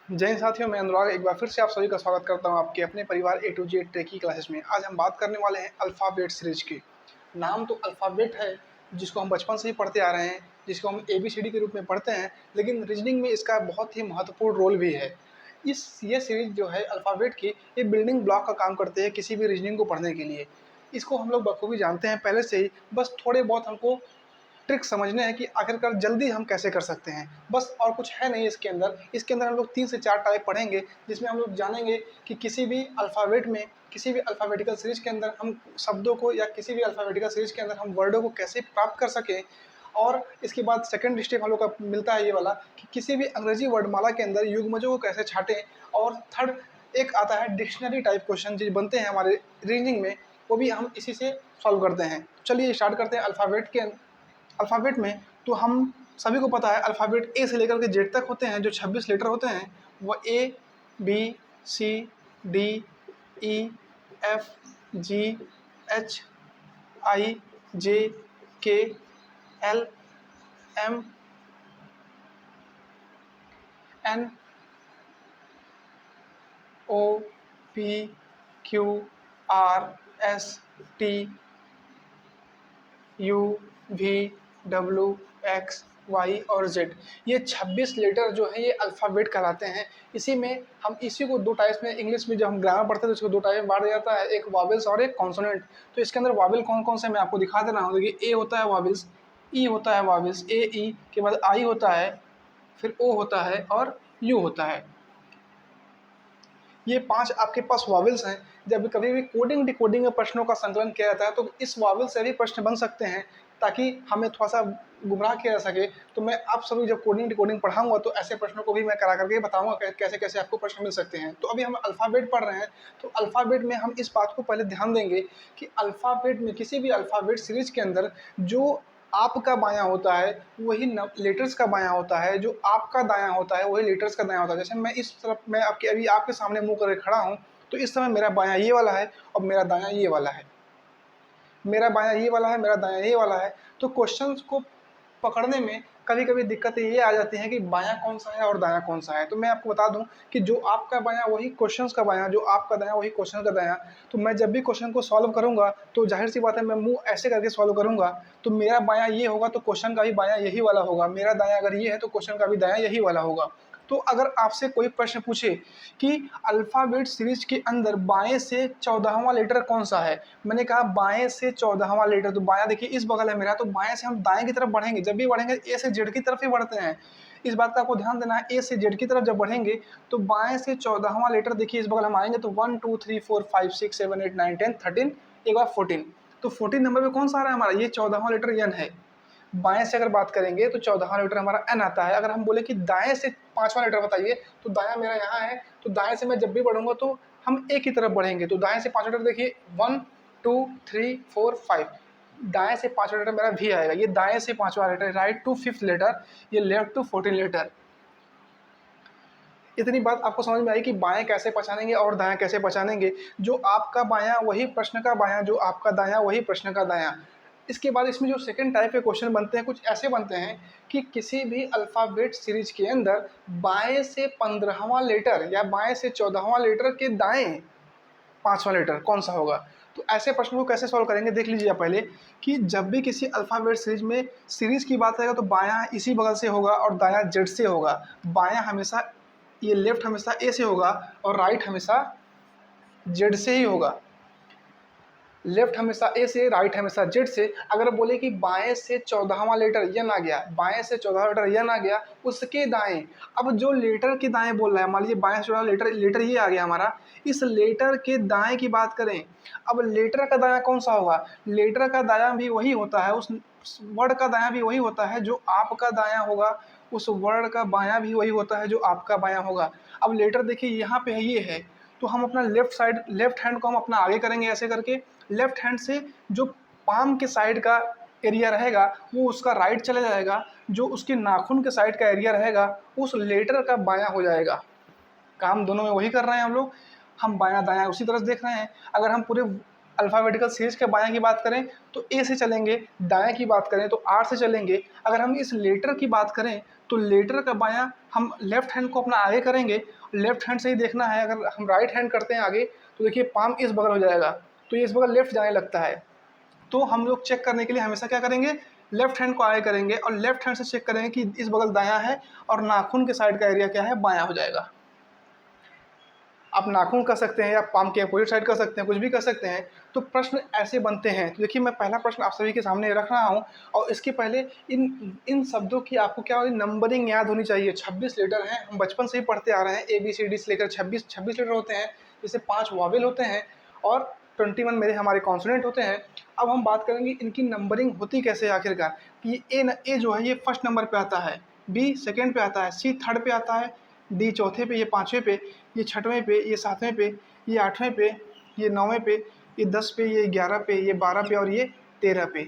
जय हिंद साथियों, मैं अनुराग एक बार फिर से आप सभी का स्वागत करता हूं आपके अपने परिवार ए टू जेड टेक की क्लासेस में। आज हम बात करने वाले हैं अल्फ़ाबेट सीरीज की। नाम तो अल्फ़ाबेट है, जिसको हम बचपन से ही पढ़ते आ रहे हैं, जिसको हम एबीसीडी के रूप में पढ़ते हैं, लेकिन रीजनिंग में इसका बहुत ही महत्वपूर्ण रोल भी है। ये सीरीज जो है अल्फ़ाबेट की, ये बिल्डिंग ब्लॉक का काम करते हैं किसी भी रीजनिंग को पढ़ने के लिए। इसको हम लोग बखूबी जानते हैं पहले से ही, बस थोड़े बहुत हमको ट्रिक समझने हैं कि आखिरकार जल्दी हम कैसे कर सकते हैं, बस और कुछ है नहीं इसके अंदर हम लोग 3 से 4 टाइप पढ़ेंगे, जिसमें हम लोग जानेंगे कि किसी भी अल्फ़ाबेट में, किसी भी अल्फ़ाबेटिकल सीरीज़ के अंदर हम शब्दों को या किसी भी अल्फ़ाबेटिकल सीरीज़ के अंदर हम वर्डों को कैसे प्राप्त कर सकें। और इसके बाद सेकंड स्टेप हम लोग का मिलता है ये वाला कि किसी भी अंग्रेजी वर्डमाला के अंदर युग्मजों को कैसे छाँटें। और थर्ड एक आता है डिक्शनरी टाइप क्वेश्चन जो बनते हैं हमारे रीजनिंग में, वो भी हम इसी से सॉल्व करते हैं। चलिए स्टार्ट करते हैं अल्फ़ाबेट में। तो हम सभी को पता है अल्फ़ाबेट ए से लेकर के जेड तक होते हैं, जो 26 लेटर होते हैं। वो A B C D E F G H I J K L M N O P Q R S T U V W X Y और जेड। ये 26 लेटर जो है ये अल्फ़ाबेट कहलाते हैं। इसी को दो टाइप्स में, इंग्लिश में जब हम ग्रामर पढ़ते हैं तो इसको दो टाइप में बांटा जाता है, एक वॉवेल्स और एक कॉन्सोनेंट। तो इसके अंदर वॉवेल कौन कौन से मैं आपको दिखा दे रहा हूँ। देखिए, ए होता है वॉवेल्स, ई होता है वॉवेल्स, ए ई के बाद आई होता है, फिर ओ होता है और यू होता है। ये 5 आपके पास वॉवेल्स हैं। जब कभी भी कोडिंग डिकोडिंग में प्रश्नों का संकलन किया जाता है तो इस वॉवेल से भी प्रश्न बन सकते हैं, ताकि हमें थोड़ा-सा गुमराह किया जा सके। तो मैं आप सभी जब कोडिंग डिकोडिंग पढ़ाऊँगा तो ऐसे प्रश्नों को भी मैं करा करके बताऊँगा कैसे-कैसे आपको प्रश्न मिल सकते हैं। तो अभी हम अल्फ़ाबेट पढ़ रहे हैं, तो अल्फ़ाबेट में हम इस बात को पहले ध्यान देंगे कि अल्फ़ाबेट में, किसी भी अल्फ़ाबेट सीरीज़ के अंदर जो आपका बायाँ होता है वही न लेटर्स का बायाँ होता है, जो आपका दायाँ होता है वही लेटर्स का दायाँ होता है। जैसे मैं इस तरफ, मैं आपके अभी आपके सामने मुँह करके खड़ा हूँ, तो इस समय मेरा बायाँ ये वाला है और मेरा दायाँ ये वाला है। मेरा बायाँ ये वाला है, मेरा दायाँ ये वाला है। तो क्वेश्चंस को पकड़ने में कभी-कभी दिक्कतें ये आ जाती हैं कि बायाँ कौन-सा है और दायाँ कौन-सा है। तो मैं आपको बता दूँ कि जो आपका बायाँ वही क्वेश्चंस का बायाँ, जो आपका दायाँ वही क्वेश्चन का दायाँ। तो मैं जब भी क्वेश्चन को सॉल्व करूँगा तो ज़ाहिर-सी बात है मैं मुँह ऐसे करके सॉल्व करूँगा। तो मेरा बायाँ ये होगा तो क्वेश्चन का भी बायाँ यही वाला होगा। मेरा दायाँ अगर ये है तो क्वेश्चन का भी दायाँ यही वाला होगा। तो अगर आपसे कोई प्रश्न पूछे कि अल्फ़ाबेट सीरीज़ के अंदर बाएँ से 14वां लेटर कौन-सा है? मैंने कहा बाएँ से 14वां लेटर, तो बायाँ देखिए इस बगल है मेरा, तो बाएँ से हम दाएँ की तरफ बढ़ेंगे। जब भी बढ़ेंगे ए से जेड की तरफ ही बढ़ते हैं। इस बात का आपको ध्यान देना है, ए से जेड की तरफ जब बढ़ेंगे तो बाएँ से 14वां लेटर देखिए इस बगल हम आएँगे तो 1 2 3 4 5 6 7 8 9 10 13, एक बार 14। तो 14 नंबर पे कौन-सा आ रहा है हमारा? ये 14वां लेटर एन है। बाएँ से अगर बात करेंगे तो 14वां लेटर हमारा एन आता है। अगर हम बोले कि दाएँ से 5वां लेटर बताइए, तो दायाँ मेरा यहाँ है, तो दाएँ से मैं जब भी बढ़ूँगा तो हम ए की तरफ बढ़ेंगे। तो दाएँ से 5 लेटर देखिए 1 2 3 4 5, दाएँ से 5वां लेटर मेरा वी आएगा। ये दाएँ से 5वां letter, right to 5th letter, ये लेफ्ट टू 14 लेटर। इतनी बात आपको समझ में आई कि बाएँ कैसे पहचानेंगे और दायाँ कैसे पहचानेंगे। जो आपका बायाँ वही प्रश्न का बायाँ, जो आपका दायाँ वही प्रश्न का दायाँ। इसके बाद इसमें जो सेकंड टाइप के क्वेश्चन बनते हैं, कुछ ऐसे बनते हैं कि किसी भी अल्फ़ाबेट सीरीज़ के अंदर बाएँ से 15वां लेटर या बाएँ से 14वां लेटर के दाएँ 5वां लेटर कौन-सा होगा? तो ऐसे प्रश्न को कैसे सॉल्व करेंगे देख लीजिए आप पहले, कि जब भी किसी अल्फ़ाबेट सीरीज़ की बात आएगा तो बायाँ इसी बगल से होगा और दायाँ जेड से होगा। बायाँ हमेशा, ये लेफ्ट हमेशा ए से होगा और राइट हमेशा जेड से ही होगा। लेफ्ट हमेशा ए से, राइट हमेशा जेड से। अगर बोले कि बाएँ से 14वां लेटर यन आ गया, बाएँ से 14वां लेटर यन आ गया, उसके दाएँ, अब जो लेटर के दाएँ बोल रहा है, मान लीजिए बाएँ से 14वां लेटर ये आ गया हमारा, इस लेटर के दाएँ की बात करें। अब लेटर का दायाँ कौन-सा होगा? लेटर का दायाँ भी वही होता है, उस वर्ड का दायाँ भी वही होता है जो आपका दायाँ होगा, उस वर्ड का बायाँ भी वही होता है जो आपका बायाँ होगा। अब लेटर देखिए यहाँ पे है, ये है, तो हम अपना लेफ्ट हैंड को हम अपना आगे करेंगे ऐसे करके। लेफ्ट हैंड से जो पाम के साइड का एरिया रहेगा वो उसका राइट चला जाएगा, जो उसके नाखून के साइड का एरिया रहेगा उस लेटर का बायाँ हो जाएगा। काम दोनों में वही कर रहे हैं हम लोग, हम बायाँ दायाँ उसी तरह से देख रहे हैं। अगर हम पूरे अल्फ़ाबेटिकल सीरीज़ के बायाँ की बात करें तो ए से चलेंगे, दाएँ की बात करें तो आर से चलेंगे। अगर हम इस लेटर की बात करें तो लेटर का बायां हम लेफ्ट हैंड को अपना आगे करेंगे, लेफ्ट हैंड से ही देखना है। अगर हम राइट हैंड करते हैं आगे तो देखिए पाम इस बगल हो जाएगा, तो ये इस बगल लेफ्ट जाने लगता है। तो हम लोग चेक करने के लिए हमेशा क्या करेंगे, लेफ्ट हैंड को आगे करेंगे और लेफ्ट हैंड से चेक करेंगे कि इस बगल दायां है और नाखून के साइड का एरिया क्या है, बायां हो जाएगा। आप नाखून कर सकते हैं या पाम के अपोजिट साइड कर सकते हैं, कुछ भी कर सकते हैं। तो प्रश्न ऐसे बनते हैं। तो देखिए मैं पहला प्रश्न आप सभी के सामने रख रहा हूँ, और इसके पहले इन इन शब्दों की आपको क्या होगी, नंबरिंग याद होनी चाहिए। 26 लेटर हैं, हम बचपन से ही पढ़ते आ रहे हैं, ABCD से लेकर 26 लेटर होते हैं, जिससे 5 वॉवेल होते हैं और 21 मेरे हमारे कॉन्सोनेंट होते हैं। अब हम बात करेंगे इनकी नंबरिंग होती कैसे है आखिरकार। कि ए जो है ये फर्स्ट नंबर पे आता है, B सेकेंड पे आता है, C थर्ड पे आता है, D चौथे पे, ये पाँचवें पे, ये छठवें पे, ये सातवें पे, ये आठवें पे, ये नौवें पे, ये 10 पे, ये 11 पे, ये 12 पे और ये 13 पे।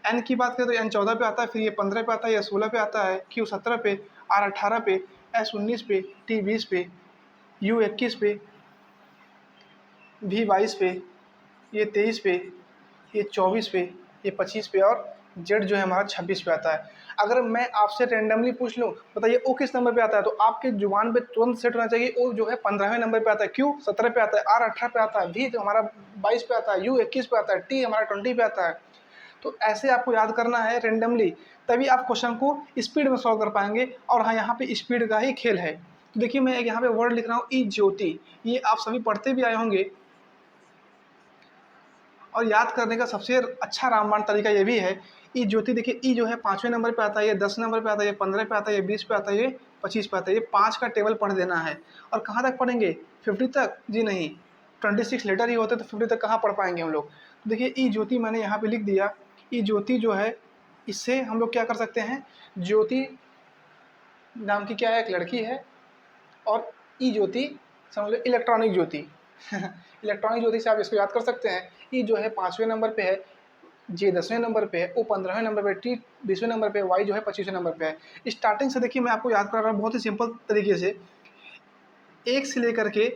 एन की बात करें तो एन 14 पे आता है, फिर ये 15 पे आता है, ये 16 पे आता है, क्यू 17 पे, आर 18 पे, एस 19 पे, टी 20 पे, यू 21 पे, भी 22 पे, ये 23 पे, ये 24 पे, ये 25 पे और जेड जो है हमारा 26 पे आता है। अगर मैं आपसे रेंडमली पूछ लूँ बताइए ओ किस नंबर पे आता है, तो आपके जुबान पे तुरंत सेट होना चाहिए ओ जो है 15वें नंबर पे आता है, क्यू 17 पे आता है, आर 18 पे आता है, वी तो हमारा 22 पे आता है, यू 21 पे आता है, टी हमारा 20 पे आता है। तो ऐसे आपको याद करना है रेंडमली, तभी आप क्वेश्चन को स्पीड में सॉल्व कर पाएंगे। और हाँ, यहाँ पे स्पीड का ही खेल है। तो देखिए मैं एक यहाँ पे वर्ड लिख रहा हूँ ई ज्योति, ये आप सभी पढ़ते भी आए होंगे, और याद करने का सबसे अच्छा रामबाण तरीका ये भी है। ई ज्योति देखिए, ई जो है 5वें नंबर पे आता है, ये 10 नंबर पे आता है, ये 15 पे आता है, ये 20 पे आता है, ये 25 पे आता है। ये 5 का टेबल पढ़ देना है। और कहाँ तक पढ़ेंगे, 50 तक? जी नहीं, 26 लेटर ही होते तो 50 तक कहाँ पढ़ पाएंगे हम लोग। तो देखिए ई ज्योति मैंने यहाँ पे लिख दिया। ई ज्योति जो है, इससे हम लोग क्या कर सकते हैं, ज्योति नाम की क्या है, एक लड़की है, और ई ज्योति समझ लो इलेक्ट्रॉनिक ज्योति। इलेक्ट्रॉनिक ज्योति से आप इसको याद कर सकते हैं। ई जो है 5वें नंबर पे है, जे 10वें नंबर पे है, ओ 15वें नंबर पे, टी 20वें नंबर पे, वाई जो है 25वें नंबर पे है। स्टार्टिंग से देखिए मैं आपको याद करा रहा हूँ बहुत ही सिंपल तरीके से। 1 से लेकर के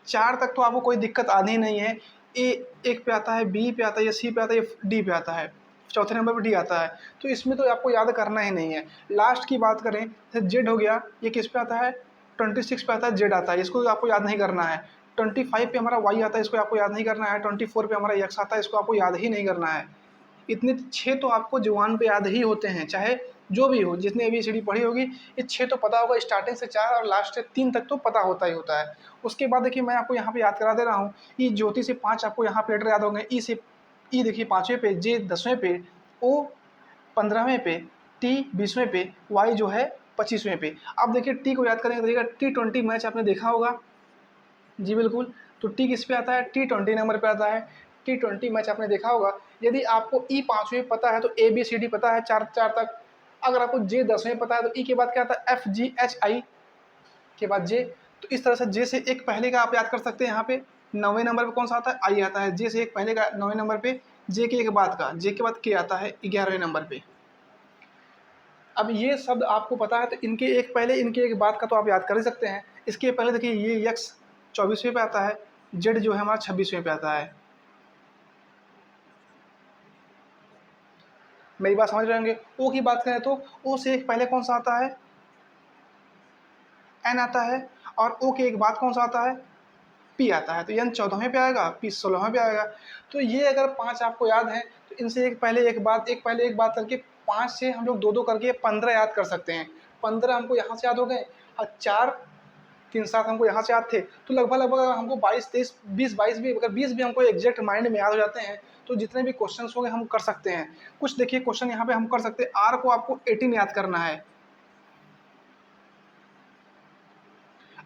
4 तक तो आपको कोई दिक्कत आनी ही नहीं है। ए 1 पे आता है, बी पे आता है, या सी पे आता है, या डी पे आता है, चौथे नंबर पे डी आता है। तो इसमें तो आपको याद करना ही नहीं है। लास्ट की बात करें तो जेड हो गया, ये किस पे आता है, 26 पे आता है, जेड आता है, इसको आपको याद नहीं करना है। 25 पे हमारा वाई आता है, इसको आपको याद नहीं करना है। 24 पे हमारा एक्स आता है, इसको आपको याद ही नहीं करना है। इतने 6 तो आपको जुबान पे याद ही होते हैं, चाहे जो भी हो, जितनी ABCD पढ़ी होगी, ये 6 तो पता होगा। स्टार्टिंग से 4 और लास्ट से 3 तक तो पता होता ही होता है। उसके बाद देखिए मैं आपको यहाँ पे याद करा दे रहा हूँ। ई ज्योति से 5 आपको यहाँ पे लेटर याद होंगे। ई से, ई देखिए 5वें पे, जे 10वें पे, ओ 15वें पे, टी 20वें पे, वाई जो है 25वें पे। अब देखिए टी को याद करेंगे तो T20 मैच आपने देखा होगा। जी बिल्कुल। तो टी किस पे आता है, T20 नंबर पे आता है। T20 मैच आपने देखा होगा। यदि आपको ई 5वें पता है तो ABCD पता है 4 तक। अगर आपको जे 10वें पता है तो ई के बाद क्या आता है, FGHI के बाद जे। तो इस तरह से जे से एक पहले का आप याद कर सकते हैं। यहाँ पे 9वें नंबर पे कौन सा आता है, आई आता है। जे से एक पहले का 9वें नंबर पे, जे के एक बाद का, जे के बाद के आता है 11वें नंबर पे। अब ये शब्द आपको पता है तो इनके एक पहले इनके एक बाद का तो आप याद कर ही सकते हैं। इसके पहले देखिए ये यक्स 24वें पे आता है, जेड जो है हमारा 26वें पे आता है। मेरी बात समझ रहे होंगे। ओ की बात करें तो ओ से एक पहले कौन सा आता है, एन आता है, और ओ के एक बाद कौन सा आता है, पी आता है। तो एन 14वें पे आएगा, पी 16वें पे आएगा। तो ये अगर 5 आपको याद है तो इनसे एक पहले एक बात करके 5 से हम लोग 2 करके 15 याद कर सकते हैं। 15 हमको यहाँ से याद हो गए, और 4 3 7 हमको यहाँ से याद थे। तो लगभग लगभग हमको 22 23 20 22 भी, अगर 20 भी हमको एग्जैक्ट माइंड में याद हो जाते हैं तो जितने भी क्वेश्चन हो गए हम कर सकते हैं। कुछ देखिए क्वेश्चन यहाँ पे हम कर सकते हैं। आर को आपको 18 याद करना है।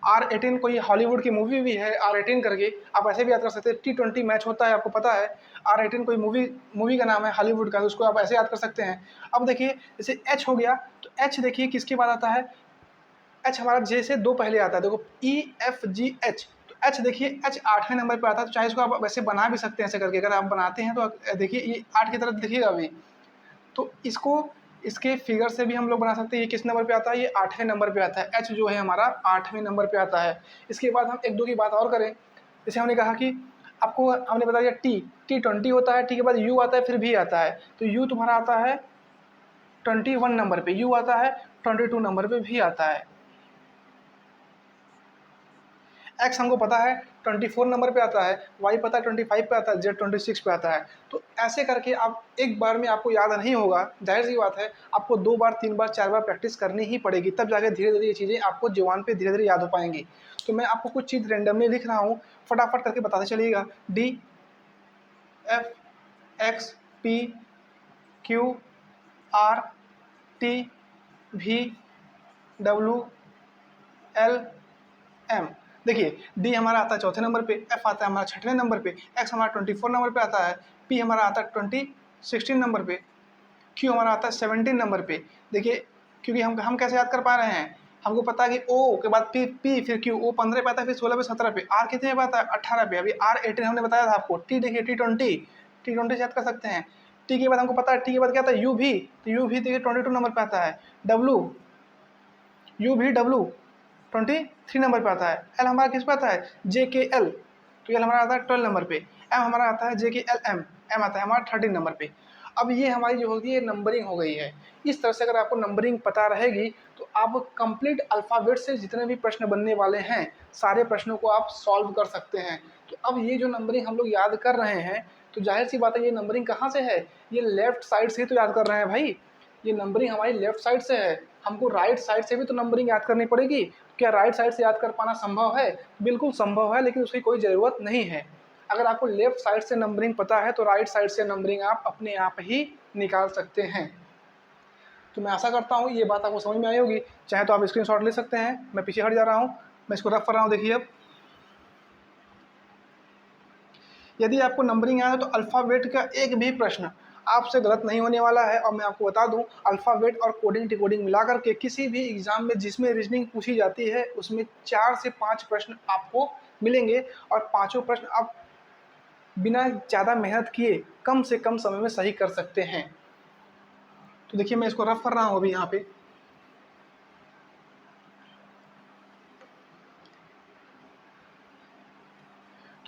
R18 कोई हॉलीवुड की मूवी भी है, R18 करके, आप ऐसे भी याद कर सकते हैं। T20 मैच होता है, आपको पता है। R18 कोई मूवी का नाम है हॉलीवुड का, तो उसको आप ऐसे याद कर सकते हैं। अब देखिए जैसे H हो गया, तो H देखिए किसके बाद आता है, H हमारा J से 2 पहले आता है। देखो EFGH, तो H देखिए H 8वें नंबर पर आता है। तो चाहे इसको आप वैसे बना भी सकते हैं ऐसे करके, अगर आप बनाते हैं तो देखिए ये 8 की तरफ दिखिएगा अभी। तो इसको इसके फिगर से भी हम लोग बना सकते हैं। ये किस नंबर पे आता है, ये 8वें नंबर पे आता है। एच जो है हमारा 8वें नंबर पे आता है। इसके बाद हम 1 2 की बात और करें। जैसे हमने कहा कि आपको हमने बता दिया T20 होता है, टी के बाद U आता है, फिर भी आता है। तो U तुम्हारा आता है 21 नंबर पे यू आता है, 22 नंबर पे भी आता है। एक्स हमको पता है 24 नंबर पे आता है, वाई पता है 25 पे आता है, जेड 26 पे आता है। तो ऐसे करके आप एक बार में आपको याद नहीं होगा, जाहिर सी बात है आपको 2 बार 3 बार 4 बार प्रैक्टिस करनी ही पड़ेगी, तब जाके धीरे धीरे ये चीज़ें आपको जुबान पे धीरे धीरे याद हो पाएंगी। तो मैं आपको कुछ चीज़ रेंडमली लिख रहा हूँ, फटाफट करके बताते चलिएगा। D, F, X, P, Q, R, T, V, W, L, M. देखिए डी हमारा आता है चौथे नंबर पे, एफ आता है हमारा छठवें नंबर पे, एक्स हमारा 24 नंबर पे आता है, पी हमारा आता है 16 नंबर पे, क्यू हमारा आता है 17 नंबर पे। देखिए क्योंकि हम कैसे याद कर पा रहे हैं, हमको पता है कि ओ के बाद पी फिर क्यू, ओ 15 पे आता है, फिर 16 पे 17 पे, आर कितने पे आता है 18 पे, अभी आर 18 हमने बताया था आपको। टी देखिए टी 20 से याद कर सकते हैं। टी के बाद हमको पता है, टी के बाद क्या आता है यू भी, तो यू भी देखिए 22 नंबर पे आता है। डब्लू, यू भी डब्लू 23 नंबर पे आता है। एल हमारा किस पे आता है, जे के एल, तो एल हमारा आता है 12 नंबर पे। एम हमारा आता है जे के एल एम, एम आता है हमारा 13 नंबर पे। अब ये हमारी जो होगी ये नंबरिंग हो गई है। इस तरह से अगर आपको नंबरिंग पता रहेगी तो आप कंप्लीट अल्फ़ाबेट से जितने भी प्रश्न बनने वाले हैं सारे प्रश्नों को आप सॉल्व कर सकते हैं। तो अब ये जो नंबरिंग हम लोग याद कर रहे हैं, तो जाहिर सी बात है ये नंबरिंग कहाँ से है, ये लेफ्ट साइड से तो याद कर रहे हैं भाई, ये नंबरिंग हमारी लेफ्ट साइड से है। हमको राइट साइड से भी तो नंबरिंग याद करनी पड़ेगी। क्या राइट साइड से याद कर पाना संभव है, बिल्कुल संभव है, लेकिन उसकी कोई ज़रूरत नहीं है। अगर आपको लेफ्ट साइड से नंबरिंग पता है तो राइट साइड से नंबरिंग आप अपने आप ही निकाल सकते हैं। तो मैं आशा करता हूँ ये बात आपको समझ में आई होगी। चाहे तो आप स्क्रीनशॉट ले सकते हैं, मैं पीछे हट जा रहा हूँ, मैं इसको रफ कर रहा हूँ। देखिए अब यदि आपको नंबरिंग आया तो अल्फ़ाबेट का एक भी प्रश्न आपसे गलत नहीं होने वाला है। और मैं आपको बता दूं, अल्फ़ाबेट और कोडिंग डिकोडिंग मिला करके किसी भी एग्ज़ाम में जिसमें रीजनिंग पूछी जाती है उसमें 4 से 5 प्रश्न आपको मिलेंगे, और पाँचों प्रश्न आप बिना ज़्यादा मेहनत किए कम से कम समय में सही कर सकते हैं। तो देखिए मैं इसको रफ कर रहा हूँ अभी यहाँ पे।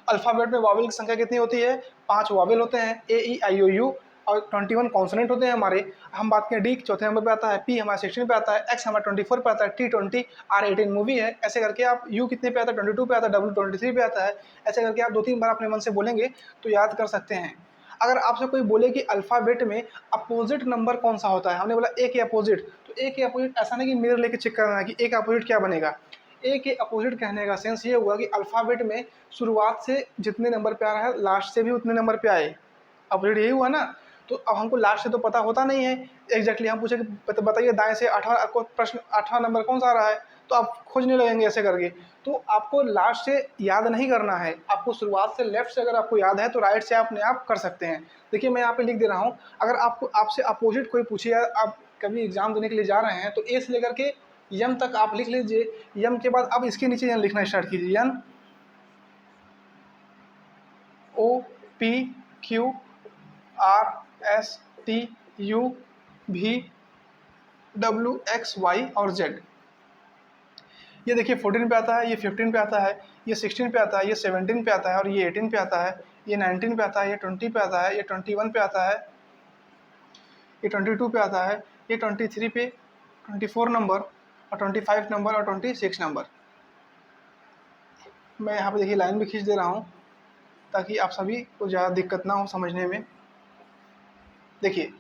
अल्फ़ाबेट में वावेल की संख्या कितनी होती है, 5 वावेल होते हैं, ए ई आई ओ यू, और 21 कॉन्सोनेंट होते हैं हमारे। हम बात करें डी चौथे नंबर पे आता है, पी हमारा 16 पे आता है, एक्स हमारा 24 पे आता है, टी 20, आर 18 मूवी है। ऐसे करके आप यू कितने पे आता है 22 पे आता है, डब्ल्यू 23 पे आता है। ऐसे करके आप 2-3 बार अपने मन से बोलेंगे तो याद कर सकते हैं। अगर आपसे कोई बोले कि अल्फ़ाबेट में अपोजिट नंबर कौन सा होता है, हमने बोला ए के अपोजिट, तो ए के अपोजिट ऐसा नहीं कि मिरर लेके चेक करना है कि ए का अपोजिट क्या बनेगा। ए के अपोजिट कहने का सेंस ये हुआ कि अल्फ़ाबेट में शुरुआत से जितने नंबर पे आ रहा है लास्ट से भी उतने नंबर पे आए, अपोजिट यही हुआ ना। तो अब हमको लास्ट से तो पता होता नहीं है एग्जैक्टली, हम पूछे कि बताइए दाएं से 8वां, आपको प्रश्न 8वां नंबर कौन सा आ रहा है, तो आप खोजने लगेंगे ऐसे करके। तो आपको लास्ट से याद नहीं करना है, आपको शुरुआत से लेफ्ट से अगर आपको याद है तो राइट से अपने आप कर सकते हैं। देखिए मैं यहाँ पे लिख दे रहा हूँ, अगर आपको आपसे अपोजिट कोई पूछे या आप कभी एग्जाम देने के लिए जा रहे हैं तो ए से लेकर के यम तक आप लिख लीजिए। यम के बाद अब इसके नीचे यम लिखना स्टार्ट कीजिए, N, O, P, Q, R, S, T, U, V, W, X, Y और जेड। ये देखिए 14 पे आता है, ये 15 पे आता है, ये 16 पे आता है, ये 17 पे आता है, और ये 18 पे आता है, ये 19 पे आता है, ये 20 पे आता है, ये 21 पे आता है, ये 22 पे आता है, ये 23 पे, 24 नंबर, और 25 नंबर, और 26 नंबर। मैं यहाँ पे देखिए लाइन भी खींच दे रहा हूँ ताकि आप सभी को ज़्यादा दिक्कत ना हो समझने में। देखिए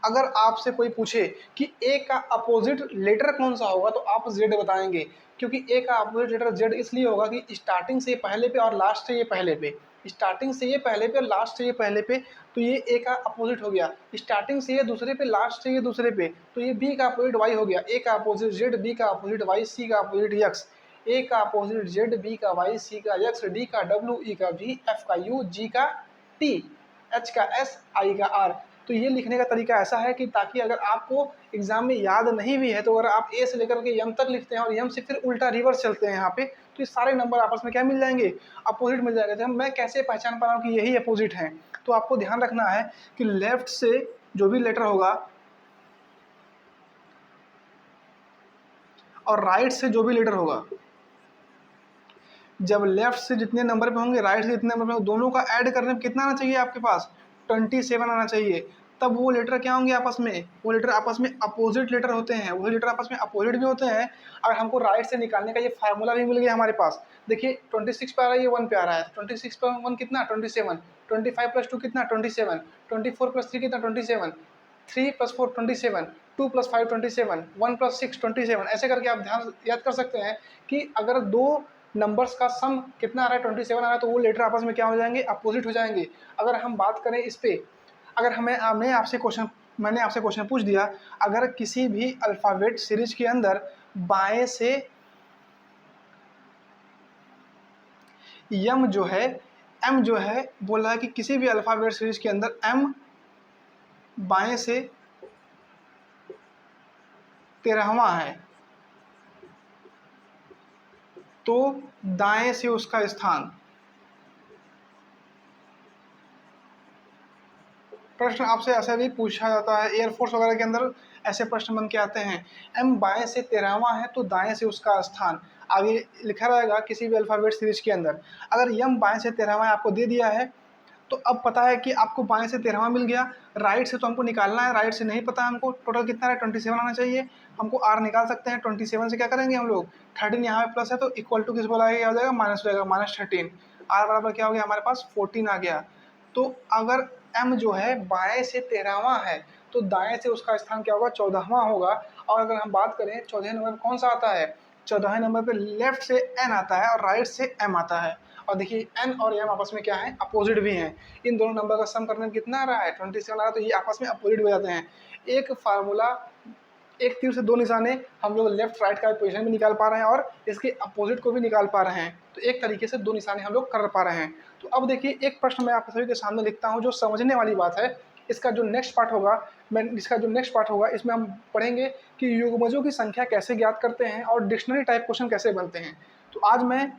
अगर आपसे कोई पूछे कि ए का अपोजिट लेटर कौन सा होगा तो आप जेड बताएंगे, क्योंकि ए का अपोजिट लेटर जेड इसलिए होगा कि स्टार्टिंग से ये पहले पे और लास्ट से ये पहले पे, स्टार्टिंग से ये पहले पे और लास्ट से ये पहले पे, तो ये ए का अपोजिट हो गया। स्टार्टिंग से ये दूसरे पे, लास्ट से ये दूसरे पे, तो ये बी का अपोजिट वाई हो गया। ए का अपोजिट जेड, बी का अपोजिट वाई, सी का अपोजिट यक्स। ए का अपोजिट जेड, बी का वाई, सी का यक्स, डी का डब्ल्यू, ई का वी, एफ का यू, जी का टी, एच का एस, आई का आर। तो ये लिखने का तरीका ऐसा है कि ताकि अगर आपको एग्जाम में याद नहीं भी है तो अगर आप ए से लेकर के यम तक लिखते हैं और यम से फिर उल्टा रिवर्स चलते हैं यहाँ पे, तो ये सारे नंबर आपस में क्या मिल जाएंगे, अपोजिट मिल जाएगा। तो मैं कैसे पहचान पा रहा हूँ कि यही अपोजिट है, तो आपको ध्यान रखना है कि लेफ्ट से जो भी लेटर होगा और राइट से जो भी लेटर होगा, जब लेफ्ट से जितने नंबर पे होंगे राइट से जितने नंबर पे होंगे, दोनों का ऐड करने में कितना आना चाहिए आपके पास, 27 आना चाहिए। तब वो लेटर क्या होंगे आपस में, वो लेटर आपस में अपोजिट लेटर होते हैं, वही लेटर आपस में अपोजिट भी होते हैं। अगर हमको राइट से निकालने का ये फार्मूला भी मिल गया हमारे पास। देखिए 26 पे आ रहा है, ये 1 पे आ रहा है, 26 पर 1 कितना 27, 25 प्लस 2 कितना 27, 24 प्लस 3 कितना 27, 3 प्लस 4 27, 2 प्लस 5 27, 1 प्लस 6 27। ऐसे करके आप ध्यान याद कर सकते हैं कि अगर दो नंबर्स का सम कितना आ रहा है 27 आ रहा है, तो वो लेटर आपस में क्या हो जाएंगे, अपोजिट हो जाएंगे। अगर हम बात करें इस पे, अगर मैंने आपसे क्वेश्चन पूछ दिया, अगर किसी भी अल्फ़ाबेट सीरीज के अंदर बाएं से यम जो है, एम जो है, बोला है कि किसी भी अल्फ़ाबेट सीरीज के अंदर एम बाएं से 13वां है, तो दाएं से उसका स्थान। प्रश्न आपसे ऐसा भी पूछा जाता है, एयरफोर्स वगैरह के अंदर ऐसे प्रश्न बन के आते हैं। एम बाएं से 13वां है तो दाएं से उसका स्थान, आगे लिखा रहेगा किसी भी अल्फ़ाबेट सीरीज के अंदर। अगर यम बाएं से 13वां आपको दे दिया है, तो अब पता है कि आपको बाएं से 13वां मिल गया, राइट से तो हमको निकालना है, राइट से नहीं पता हमको टोटल कितना है, 27 आना चाहिए। हमको आर निकाल सकते हैं, 27 से क्या करेंगे हम लोग, 13 यहाँ पे प्लस है तो इक्वल टू किस बोला क्या हो जाएगा, माइनस हो जाएगा, -13। आर बराबर क्या हो गया हमारे पास 14 आ गया। तो अगर एम जो है बाएं से 13वां है, तो दाएं से उसका स्थान क्या होगा, 14वां होगा। और अगर हम बात करें 14 नंबर कौन सा आता है, 14 नंबर पे लेफ्ट से एन आता है और राइट से एम आता है। और देखिए एन और एम आपस में क्या है, अपोजिट भी हैं। इन दोनों नंबर का सम करने में कितना आ रहा है, 27 आ रहा है, तो ये आपस में अपोजिट हो जाते हैं। एक फार्मूला, एक तीर से दो निशाने, हम लोग लेफ्ट राइट का पोजीशन भी निकाल पा रहे हैं और इसके अपोजिट को भी निकाल पा रहे हैं। तो एक तरीके से दो निशाने हम लोग कर पा रहे हैं। तो अब देखिए एक प्रश्न मैं आप सभी के सामने लिखता हूँ जो समझने वाली बात है। इसका जो नेक्स्ट पार्ट होगा इसमें हम पढ़ेंगे कि युग्मजों की संख्या कैसे ज्ञात करते हैं और डिक्शनरी टाइप क्वेश्चन कैसे बनते हैं। तो आज मैं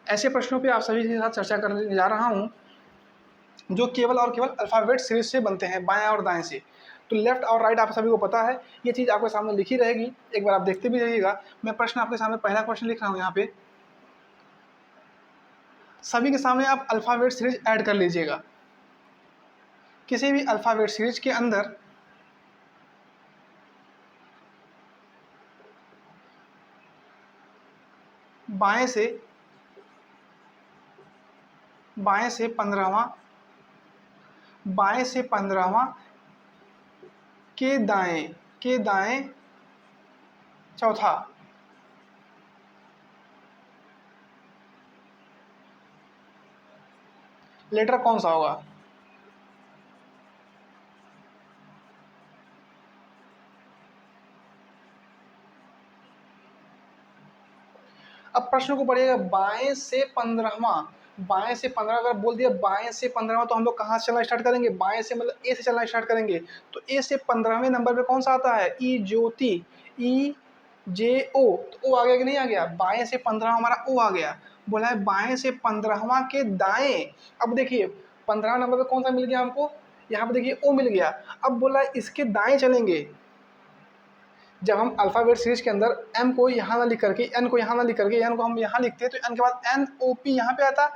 ऐसे प्रश्नों पे आप सभी के साथ चर्चा करने जा रहा हूँ जो केवल और केवल अल्फ़ाबेट सीरीज से बनते हैं, बाएं और दाएं से। तो लेफ्ट और राइट आप सभी को पता है, ये चीज़ आपके सामने लिखी रहेगी, एक बार आप देखते भी रहिएगा। मैं प्रश्न आपके सामने पहला क्वेश्चन लिख रहा हूँ यहाँ पे, सभी के सामने आप अल्फ़ाबेट सीरीज ऐड कर लीजिएगा। किसी भी अल्फ़ाबेट सीरीज के अंदर बाएं से 15वां, बाएं से 15वां के दाएं चौथा, लेटर कौन सा होगा। अब प्रश्न को पढ़िएगा, बाएं से 15वां, बाएं से 15 अगर बोल दिया बाएं से 15वां, तो हम लोग कहाँ से चलना स्टार्ट करेंगे, बाएं से मतलब ए से चलना स्टार्ट करेंगे। तो ए से 15वें नंबर पे कौन सा आता है, ई ज्योति, ई जे ओ, तो ओ आ गया कि नहीं आ गया, बाएं से 15वां हमारा ओ आ गया। बोला है बाएं से 15वां के दाएं। अब देखिए 15वां नंबर पे कौन सा मिल गया हमको, यहाँ पे देखिए ओ मिल गया। अब बोला है इसके दाएं चलेंगे। जब हम अल्फ़ाबेट सीरीज के अंदर एम को यहाँ ना लिख करके, एन को यहाँ ना लिख करके, एन को हम यहाँ लिखते हैं, तो एन के बाद एन ओ पी यहाँ पे आता,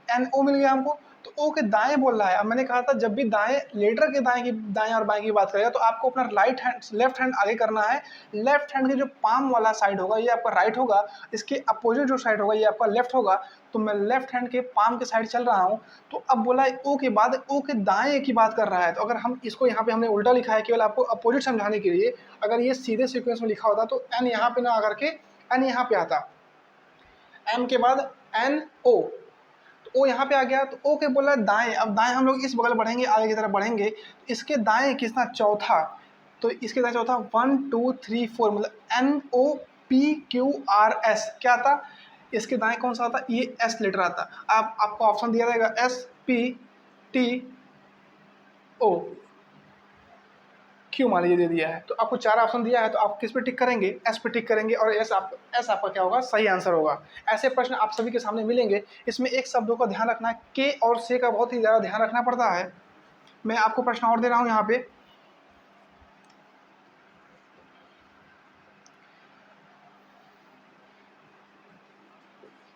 एन ओ मिल गया हमको। तो ओ के दाएं बोल रहा है। अब मैंने कहा था जब भी दाएं लेटर के दाएं और बाएं की बात करेगा, तो आपको अपना लेफ्ट हैंड आगे करना है। लेफ्ट हैंड के जो पाम वाला साइड होगा ये आपका राइट होगा, इसके अपोजिट जो साइड होगा ये आपका लेफ्ट होगा। तो मैं लेफ्ट हैंड के पाम के साइड चल रहा हूँ। तो अब बोला है ओ के बाद ओ के दाएं की बात कर रहा है। तो अगर हम इसको यहाँ पे हमने उल्टा लिखा है केवल आपको अपोजिट समझाने के लिए। अगर ये सीधे सीक्वेंस में लिखा होता तो एन यहाँ पे ना आकर के एन यहाँ पे आता, एम के बाद एन ओ, तो ओ यहाँ पे आ गया। तो ओ के बोला दाएं। अब दाएं हम लोग इस बगल बढ़ेंगे, आगे की तरफ बढ़ेंगे, तो इसके दाएं कितना, चौथा। तो इसके दाएं चौथा 1 2 3 4 मतलब N O P Q R S क्या आता, इसके दाएं कौन सा आता, ये एस लेटर आता। आप आपको ऑप्शन दिया जाएगा एस पी टी ओ, क्यों मान लीजिए दे दिया है। तो आपको 4 ऑप्शन दिया है, तो आप किस पे टिक करेंगे, एस पे टिक करेंगे और एस आपका क्या होगा, सही आंसर होगा। ऐसे प्रश्न आप सभी के सामने मिलेंगे। इसमें एक शब्दों का ध्यान रखना है, के और से का बहुत ही ज़्यादा ध्यान रखना पड़ता है। मैं आपको प्रश्न और दे रहा हूँ यहाँ पे,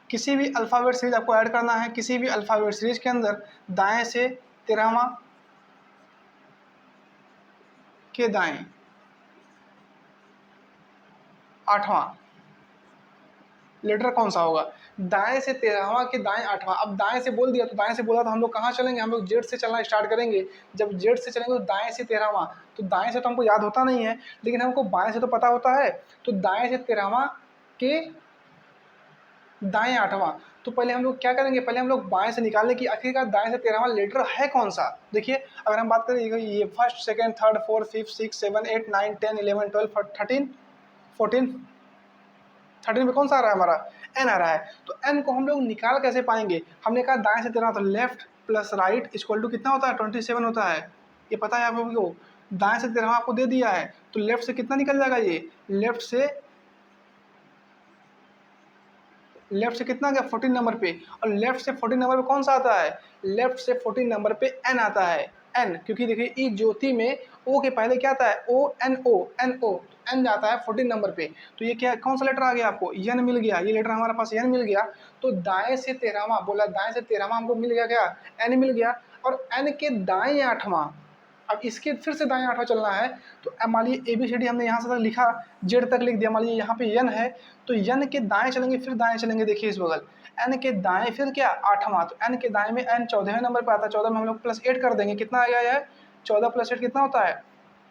किसी भी अल्फ़ाबेट सीरीज आपको ऐड करना है, किसी भी अल्फ़ाबेट सीरीज के अंदर दाएं से 13वां, के दाएं, आठवां लेटर कौन सा होगा? दाएं से 13वां के दाएं आठवां। अब दाएं से बोल दिया तो दाएं से बोला तो हम लोग कहाँ चलेंगे? हम लोग जेड से चलना स्टार्ट करेंगे। जब जेड से चलेंगे तो दाएं से 13वां, तो दाएं से तो हमको याद होता नहीं है, लेकिन हमको बाएं से तो पता होता है। तो दाएं से 13वां के दाएं आठवां। तो पहले हम लोग क्या करेंगे? पहले हम लोग बाएं से निकालने की, आखिरकार दाएं से 13वां लेटर है कौन सा? देखिए, अगर हम बात करें ये first, second, third, fourth, fifth, six, 7, 8, 9, 10, 11, 12, 13, 14, 13 में कौन सा आ रहा है हमारा? एन आ रहा है। तो एन को हम लोग निकाल कैसे पाएंगे? हमने कहा दाएं से 13, तो left plus right equal to कितना होता है? 27 होता है। ये पता है आप लोगों को? दाएं से 13 आपको दे दिया है, तो लेफ्ट से कितना निकल जाएगा? ये लेफ्ट से कितना गया? 14 नंबर पे। और लेफ्ट से 14 नंबर पे कौन सा आता है? लेफ्ट से 14 नंबर पे एन आता है। एन, क्योंकि देखिए ई ज्योति में ओ के पहले क्या आता है? O N O, N O, N जाता है 14 नंबर पे। तो ये क्या, कौन सा लेटर आ गया आपको? एन मिल गया। ये लेटर हमारे पास एन मिल गया। तो दाएं से 13वां बोला, दाएं से 13वां हमको मिल गया क्या? एन मिल गया। और एन के दाएं आठवां, अब इसके फिर से दाएं आठवां चलना है। तो अब मान लीजिए ABCD हमने यहाँ से तक लिखा, जेड तक लिख दिया। मान लीजिए यहाँ पे एन है, तो एन के दाएं चलेंगे, फिर दाएं चलेंगे। देखिए इस बगल एन के दाएं फिर क्या? आठवां। तो एन के दाएं में एन 14वें नंबर पे आता है। 14 में हम लोग +8 कर देंगे। कितना आ गया है? 14 + 8 कितना होता है?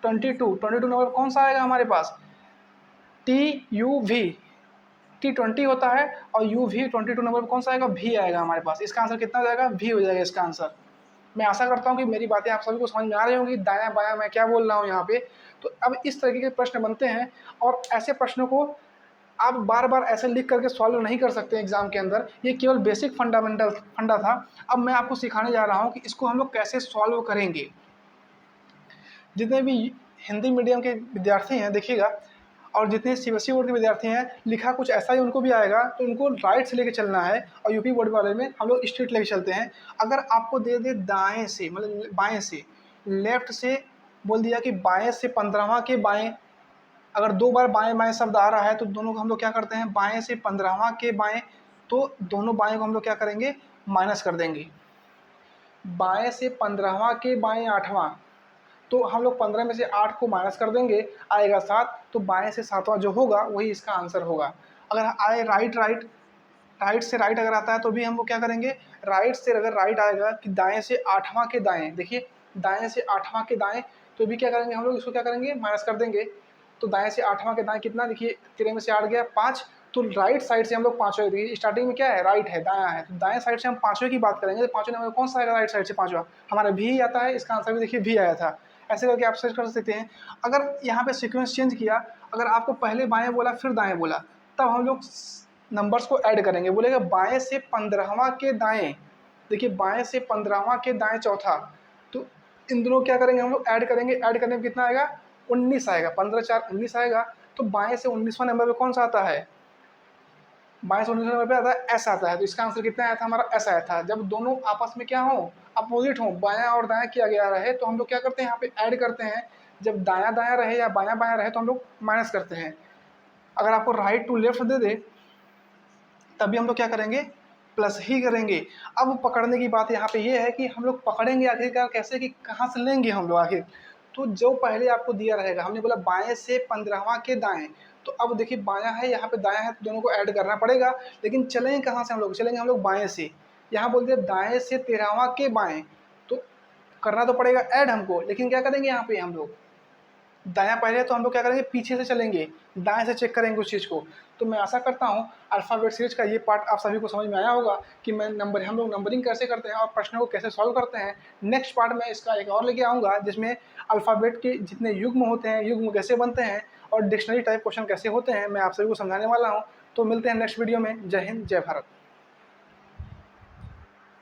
22। 22 नंबर कौन सा आएगा हमारे पास? TUV। T20 होता है, और UV 22 नंबर पर कौन सा आएगा? V आएगा हमारे पास। इसका आंसर कितना हो जाएगा? V हो जाएगा इसका आंसर। मैं आशा करता हूँ कि मेरी बातें आप सभी को समझ में आ रही होंगी, दायां बायां मैं क्या बोल रहा हूँ यहाँ पे। तो अब इस तरीके के प्रश्न बनते हैं, और ऐसे प्रश्नों को आप बार बार ऐसे लिख करके सॉल्व नहीं कर सकते एग्जाम के अंदर। ये केवल बेसिक फंडा था। अब मैं आपको सिखाने जा रहा हूँ कि इसको हम लोग कैसे सॉल्व करेंगे। जितने भी हिंदी मीडियम के विद्यार्थी हैं देखिएगा, और जितने CBSE बोर्ड के विद्यार्थी हैं, लिखा कुछ ऐसा ही उनको भी आएगा। तो उनको राइट से लेके चलना है, और यूपी बोर्ड वाले में हम लोग स्ट्रेट लेके चलते हैं। अगर आपको दे दे दाएं से, मतलब बाएं से, लेफ्ट से बोल दिया कि बाएं से 15वां के बाएं, अगर 2 बार बाएं बाएं शब्द आ रहा है तो दोनों को हम लोग क्या करते हैं? बाएं से 15वां के बाएं, तो दोनों बाएं को हम लोग क्या करेंगे? माइनस कर देंगे। बाएं से 15वां के बाएं आठवां, तो हम लोग 15 में से 8 को माइनस कर देंगे, आएगा 7। तो बाएं से 7वां जो होगा वही इसका आंसर होगा। अगर आए राइट से राइट अगर आता है तो भी हम लोग क्या करेंगे? राइट से अगर राइट आएगा कि दाएं से 8वां के दाएं, देखिए दाएं से 8वां के दाएं, तो भी क्या करेंगे हम लोग? इसको क्या करेंगे? माइनस कर देंगे। तो दाएं से 8वां के दाएं कितना? देखिए 13 में से 8 गया 5। तो राइट साइड से हम लोग पाँचवें, देखिए स्टार्टिंग में क्या है? राइट है, दायां है। तो दाएं साइड से हम पाँचवें की बात करेंगे, तो पाँचवें नंबर कौन सा आएगा? राइट साइड से पाँचवा हमारा भी आता है। इसका आंसर भी देखिए भी आया था। ऐसे करके आप सर्च कर सकते हैं। अगर यहाँ पे सीक्वेंस चेंज किया, अगर आपको पहले बाएं बोला फिर दाएं बोला, तब हम लोग नंबर्स को ऐड करेंगे। बोलेगा बाएं से 15वां के दाएं, देखिए बाएं से 15वां के दाएं चौथा, तो इन दोनों क्या करेंगे हम लोग? ऐड करेंगे। ऐड करने में कितना आएगा? 19 आएगा। 15 4 19 आएगा। तो बाएं से 19वां नंबर पे कौन सा आता है? बाएं से 19 नंबर पे आता है एस आता है। तो इसका आंसर कितना आया था हमारा? एस आया था। जब दोनों आपस में क्या हो? अपोजिट हो, बायां और दायां किया गया रहे, तो हम लोग क्या करते हैं? यहाँ पे ऐड करते हैं। जब दायां दायां रहे या बायां बायां रहे तो हम लोग माइनस करते हैं। अगर आपको राइट टू लेफ्ट दे दे तभी हम लोग क्या करेंगे? प्लस ही करेंगे। अब पकड़ने की बात यहाँ पे ये है कि हम लोग पकड़ेंगे आखिरकार कैसे, कि कहाँ से लेंगे हम लोग आखिर। तो जो पहले आपको दिया रहेगा, हमने बोला बाएं से 15वां के दाएं, तो अब देखिए बायां है, यहाँ पे दायां है, तो दोनों को ऐड करना पड़ेगा। लेकिन चलेंगे कहाँ से हम लोग? चलेंगे हम लोग बाएं से। यहाँ बोल दिया दाएं से 13वां के बाएं, तो करना तो पड़ेगा ऐड हमको। लेकिन क्या करेंगे यहाँ पे हम लोग? दायां पहले, तो हम लोग क्या करेंगे? पीछे से चलेंगे, दाएं से चेक करेंगे उस चीज़ को। तो मैं आशा करता हूँ अल्फ़ाबेट सीरीज का ये पार्ट आप सभी को समझ में आया होगा कि हम लोग नंबरिंग कैसे करते हैं और प्रश्नों को कैसे सॉल्व करते हैं। नेक्स्ट पार्ट में इसका एक और लेके आऊँगा, जिसमें अल्फ़ाबेट के जितने युग्म होते हैं, युग्म कैसे बनते हैं, और डिक्शनरी टाइप क्वेश्चन कैसे होते हैं, मैं आप सभी को समझाने वाला हूँ। तो मिलते हैं नेक्स्ट वीडियो में। जय हिंद, जय भारत।